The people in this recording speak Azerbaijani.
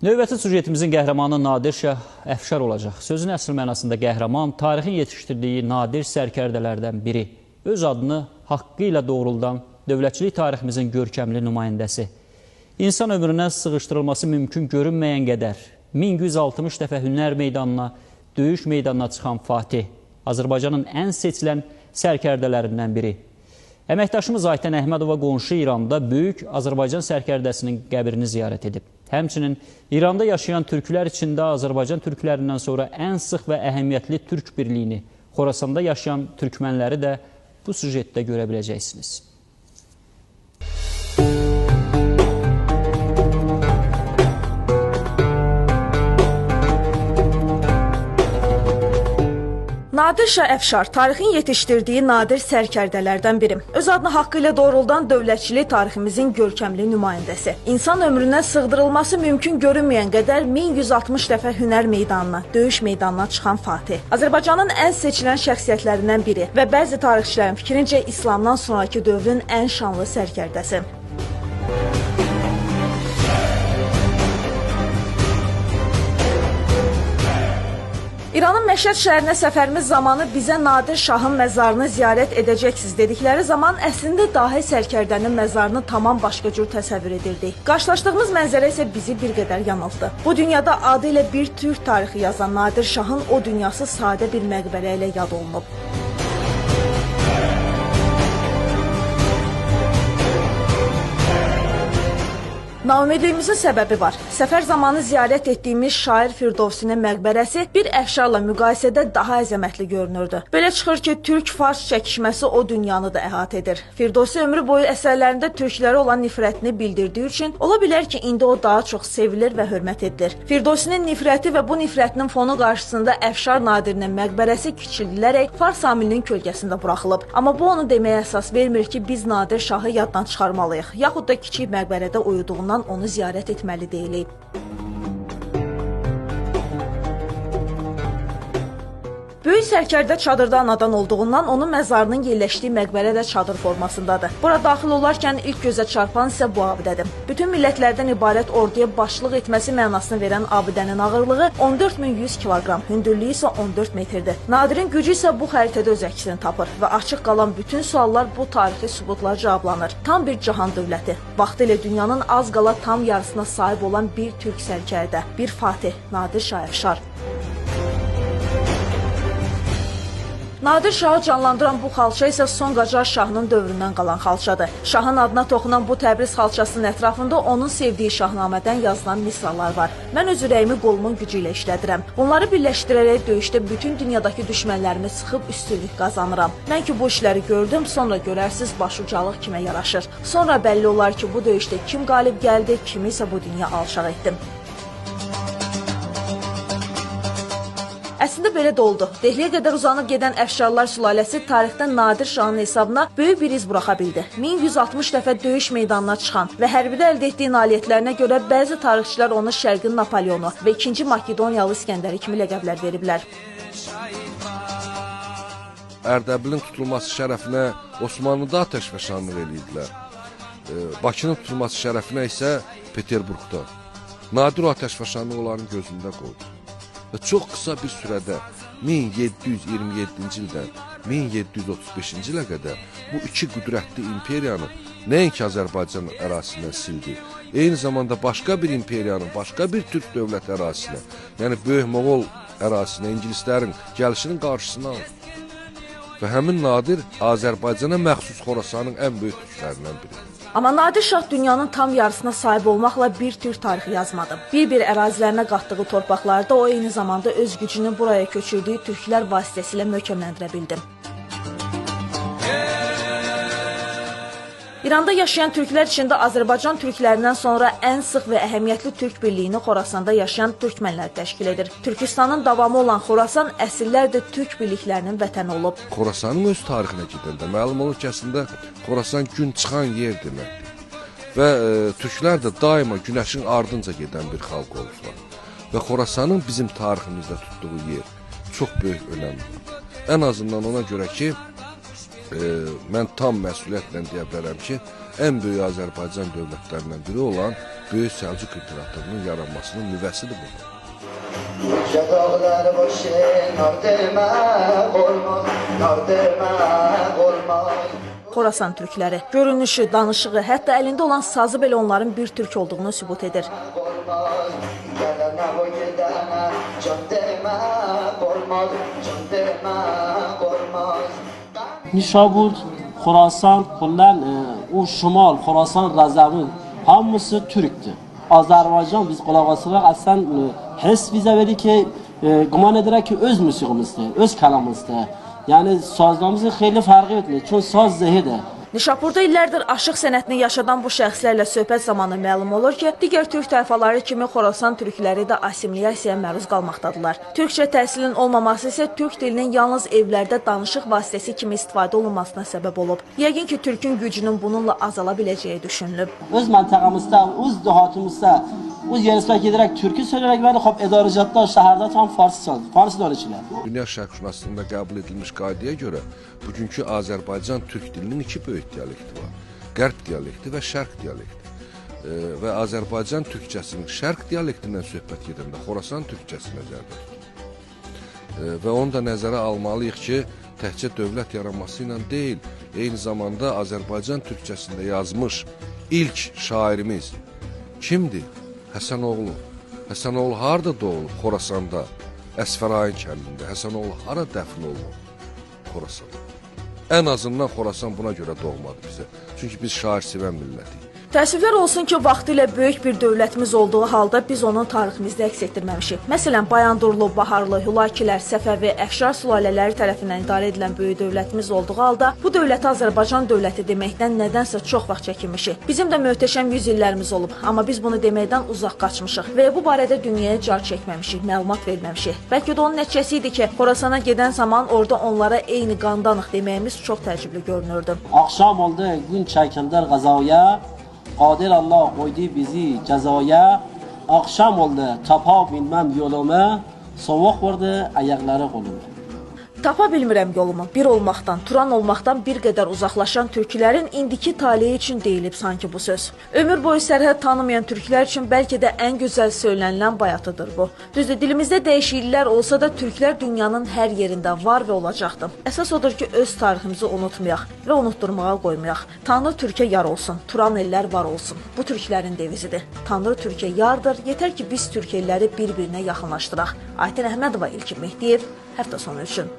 Növbəti sujetimizin qəhrəmanı Nadir Şah Əfşar olacaq. Sözün əsl mənasında qəhrəman, tarixin yetişdirdiyi nadir sərkərdələrdən biri. Öz adını haqqı ilə doğruldan dövlətçilik tariximizin görkəmli nümayəndəsi. İnsan ömrünə sığışdırılması mümkün görünməyən qədər 1160 dəfə hünər meydanına, döyüş meydanına çıxan Fatih. Azərbaycanın ən seçilən sərkərdələrindən biri. Əməkdaşımız Aytən Əhmədova qonşu İranda böyük Azərbaycan sərkərdəsinin qəbrini ziyarət edib. Həmçinin İranda yaşayan türklər içində Azərbaycan türklərindən sonra ən sıx və əhəmiyyətli türk birliyini, Xorasanda yaşayan türkmənləri də bu sujetdə görə biləcəksiniz. Nadir Şah Əfşar tarixin yetişdirdiyi nadir sərkərdələrdən biri. Öz adını haqqı ilə doğruldan dövlətçilik tariximizin görkəmli nümayəndəsi. İnsan ömrünə sığdırılması mümkün görünməyən qədər 1160 dəfə hünər meydanına, döyüş meydanına çıxan Fatih. Azərbaycanın ən seçilən şəxsiyyətlərindən biri və bəzi tarixçilərin fikrincə İslamdan sonraki dövrün ən şanlı sərkərdəsi. İranın Məşəd şəhərinə səfərimiz zamanı bizə Nadir Şahın məzarını ziyarət edəcəksiniz dedikləri zaman əslində dahi sərkərdənin məzarını tamam başqa cür təsəvvür edirdik. Qarşılaşdığımız mənzərə isə bizi bir qədər yanıltdı. Bu dünyada adı ilə bir türk tarixi yazan Nadir Şahın o dünyası sadə bir məqbərə ilə yad olunub. Naumidliyimizin səbəbi var. Səfər zamanı ziyarət etdiyimiz şair Firdovsinin məqbərəsi bir əfşarla müqayisədə daha əzəmətli görünürdü. Belə çıxır ki, türk-fars çəkişməsi o dünyanı da əhatə edir. Firdovsi ömrü boyu əsərlərində türklərə olan nifrətini bildirdiyi üçün ola bilər ki, indi o daha çox sevilir və hörmət edilir. Firdovsinin nifrəti və bu nifrətinin fonu qarşısında Əfşar Nadirinin məqbərəsi kiçildilərək Fars amilinin kölgəsində buraxılıb. Amma bu onu deməyə əsas vermir ki, biz Nadir Şahı yaddan çıxarmalıyıq, yaxud da kiçik məqbərədə uyuduğundan onu ziyarət etməli deyilik. Böyük sərkərdə çadırda anadan olduğundan onun məzarının yerləşdiyi məqbərə də çadır formasındadır. Bura daxil olarkən ilk gözə çarpan isə bu abidədir. Bütün millətlərdən ibarət orduya başçılıq etməsi mənasını verən abidənin ağırlığı 14100 kiloqram, hündürlüyü isə 14 metrdir. Nadirin gücü isə bu xəritədə öz əksini tapır və açıq qalan bütün suallar bu tarixi sübutlar cavablanır. Tam bir cahan dövləti. Vaxtilə dünyanın az qala tam yarısına sahib olan bir türk sərkərdə, bir Fatih, Nadir Şah Əfşar. Nadir Şahı canlandıran bu xalça isə son Qacar Şahının dövründən qalan xalçadır. Şahın adına toxunan bu Təbriz xalçasının ətrafında onun sevdiyi Şahnamədən yazılan misralar var. Mən öz ürəyimi qolumun gücü ilə işlədirəm. Bunları birləşdirərək döyüşdə bütün dünyadakı düşmənlərimi sıxıb üstünlük qazanıram. Mən ki bu işləri gördüm, sonra görərsiniz başucalıq kimə yaraşır. Sonra bəlli olar ki, bu döyüşdə kim qalib gəldi, kimi isə bu dünya alçaq etdim. Əslində belə də oldu. Dehliyə qədər uzanıb gedən Əfşarlar sülaləsi tarixdə Nadir Şahın hesabına böyük bir iz buraxa bildi. 1160 dəfə döyüş meydanına çıxan və hərbidə əldə etdiyi nailiyyətlərinə görə bəzi tarixçilər onu Şərqin Napoleonu və 2-ci Makedoniyalı İskəndəri kimi ləqəblər veriblər. Ərdəbilin tutulması şərəfinə Osmanlıda atəşfəşanlıq edirdilər. Bakının tutulması şərəfinə isə Peterburqda. Nadir o atəşfəşanlıq onların gözündə qoydu. Və çox qısa bir sürədə 1727-ci ildən 1735-ci ilə qədər bu iki qüdrətli imperiyanı nəinki Azərbaycan ərazisindən sildi, eyni zamanda başqa bir imperiyanın, başqa bir türk dövlət ərazisinə, yəni Böyük Moğol ərazisinə, ingilislərin gəlişinin qarşısını aldı. Və həmin Nadir Azərbaycana məxsus Xorasanın ən böyük türklərindən biridir. Amma Nadir Şah dünyanın tam yarısına sahib olmaqla bir türk tarixi yazmadı. Bir-bir ərazilərinə qatdığı torpaqlarda o eyni zamanda öz gücünü buraya köçürdüyü türklər vasitəsilə möhkəmləndirə bildi. İranda yaşayan türklər içində Azərbaycan türklərindən sonra ən sıx və əhəmiyyətli türk birliyini Xorasanda yaşayan türkmənlər təşkil edir. Türkistanın davamı olan Xorasan əsrlərdir türk birliklərinin vətəni olub. Xorasanın öz tarixinə gedəndə məlum olur ki, əslində Xorasan gün çıxan yer deməkdir. Və türklər də daima günəşin ardınca gedən bir xalq olublar. Və Xorasanın bizim tariximizdə tutduğu yer çox böyük önəmlidir. Ən azından ona görə ki, mən tam məsuliyyətlə deyə bilərəm ki, ən böyük Azərbaycan dövlətlərindən biri olan Böyük Səlcuq imperatorunun yaranmasının nüvəsidir bu. Ülke dağlar başı nar demək olmaz, nar demək olmaz. Xorasan türkləri görünüşü, danışığı, hətta əlində olan sazı belə onların bir türk olduğunu sübut edir. Olmaz, gələnə o gedənə can demək olmaz, can demək olmaz. Nişabur, Xorasan, kullən o Şimal, Xorasan, Rəzəvin hamısı Türk'tür. Azərbaycan biz qulaq asıraq əslən hiss bizə verir ki, güman edirək ki öz musiqimizdir, öz kəlamımızdır. Yəni sazlarımızın xeyli fərqi etmir, çünki saz zehidir. Nişapurda illərdir aşıq sənətini yaşadan bu şəxslərlə söhbət zamanı məlum olur ki, digər türk tayfaları kimi Xorasan türkləri də assimiliyasiyaya məruz qalmaqdadılar. Türkçə təhsilin olmaması isə türk dilinin yalnız evlərdə danışıq vasitəsi kimi istifadə olunmasına səbəb olub. Yəqin ki, türkün gücünün bununla azala biləcəyi düşünülüb. Öz məntəqəmizdə, öz dehatımızda, öz yerləşmə gedərək türkü söyləyərək və idarəcatda, şəhərdə tam farsı danışırlar. Dünya şərqşünaslığında qəbul edilmiş qaydaya görə bugünkü Azərbaycan türk dilinin iki böyük dialekti var. Qərb dialekti və şərq dialekti. Və Azərbaycan türkçəsinin şərq dialektindən söhbət gedəndə Xorasan türkçəsi nəzərdə tutulur. Və onu da nəzərə almalıyıq ki, təkcə dövlət yaranması ilə deyil, eyni zamanda Azərbaycan türkçəsində yazmış ilk şairimiz kimdir? Həsənoğlu. Həsənoğlu harada doğulub? Xorasanda, Əsfərayin kəndində. Həsənoğlu hara dəfn olunub? Xorasanda. Ən azından Xorasan buna görə doğmadı bizə. Çünki biz şair sevən millətik. Təəssüflər olsun ki, vaxtilə böyük bir dövlətimiz olduğu halda biz onun tariximizdə əks etdirməmişik. Məsələn, Bayandurlu, Baharlı, Hülakilər, Səfəvi, Əfşar sülalələri tərəfindən idarə edilən böyük dövlətimiz olduğu halda bu dövləti Azərbaycan dövləti deməkdən nədənsə çox vaxt çəkinmişik. Bizim də möhtəşəm 100 illərimiz olub, amma biz bunu deməkdən uzaq qaçmışıq və bu barədə dünyaya car çəkməmişik, məlumat verməmişik. Bəlkə də onun nəticəsi idi ki, Xorasana gedən zaman orada onlara eyni qandanıq deməyimiz çox təəccüblü görünürdü. Axşam oldu, gün çəkildir qəzaya. Qadir Allah qoydu bizi cəzaya, axşam oldu, tapa bilməm yolumu, soğuq vurdu ayaqları qolumu. Tapa bilmirəm yolumu, bir olmaqdan, Turan olmaqdan bir qədər uzaqlaşan türklərin indiki taleyi üçün deyilib sanki bu söz. Ömür boyu sərhəd tanımayan türklər üçün bəlkə də ən gözəl söylənilən bayatıdır bu. Düzdür, dilimizdə dəyişikliklər olsa da türklər dünyanın hər yerində var və olacaqdır. Əsas odur ki, öz tariximizi unutmayaq və unutturmağa qoymayaq. Tanrı türkə yar olsun, Turan ellər var olsun. Bu türklərin devizidir. Tanrı türkə yardır, yetər ki biz türk elləri bir-birinə yaxınlaşdıraq. Aytən Əhmədova, İlkin Mehdiyev, həftə sonu üçün.